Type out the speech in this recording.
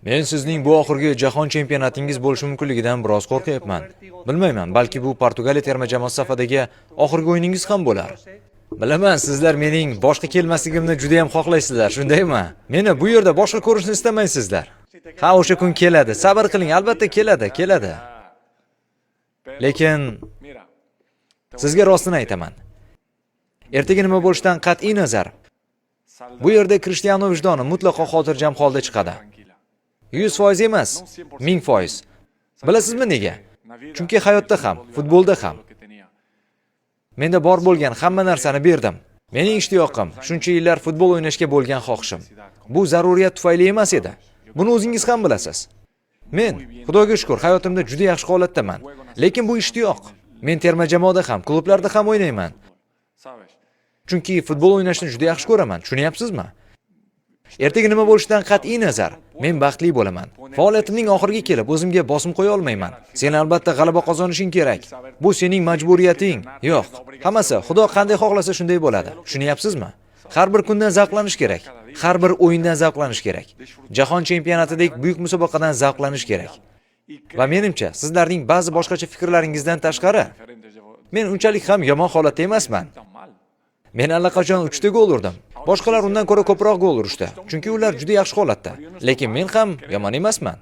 Men sizning bu oxirgi jahon chempionatingiz bo'lishi mumkinligidan biroz qo'rqyapman. Bilmayman, balki bu Portugaliya terma jamoasi safidagi oxirgi o'yiningiz ham bo'lar. Bilaman, sizlar mening boshqa kelmasligimni juda ham xohlaysizlar, shundaymi? Meni bu yerda boshqa ko'rishni istamaysizlar. Ha, o'sha kun keladi. Sabr qiling, albatta keladi. Lekin sizga rostini aytaman. Ertaga nima bo'lishidan qat'iy nazar, bu yerda Krishtianu vijdoni mutlaqo xotirjam holda chiqadi. 100% emas, 1000%. Bilasizmi nega? Chunki hayotda ham, futbolda ham menda bor bo'lgan hamma narsani berdim. Mening ishtiyoqim, shuncha yillar futbol o'ynashga bo'lgan xohishim. Bu zaruriyat tufayli emas edi. Buni o'zingiz ham bilasiz. Men, Xudoga shukr, hayotimda juda yaxshi holatdaman. Lekin bu ishtiyoq. Men terma jamoada ham, klublarda ham o'ynayman. Chunki futbol o'ynashni juda yaxshi ko'raman, tushunyapsizmi? Ertaga nima bo'lishidan qat'iy nazar, men baxtli bo'laman. Faoliyatimning oxiriga kelib o'zimga bosim qo'ya olmayman. Sen albatta g'alaba qozonishing kerak. Bu sening majburiyating. Yo'q, hammasi Xudo qanday xohlasa shunday bo'ladi. Tushunyapsizmi? Har bir kundan zavqlanish kerak. Har bir o'yindan zavqlanish kerak. Jahon chempionatidek buyuk musobaqadan zavqlanish kerak. Va menimcha, sizlarning ba'zi boshqacha fikrlaringizdan tashqari, men unchalik ham yomon holatda emasman. Men allaqachon 3 ta gol urdim. Boshqalar undan ko'ra ko'proq gol urishdi. Chunki ular juda yaxshi holatda. Lekin men ham yomon emasman.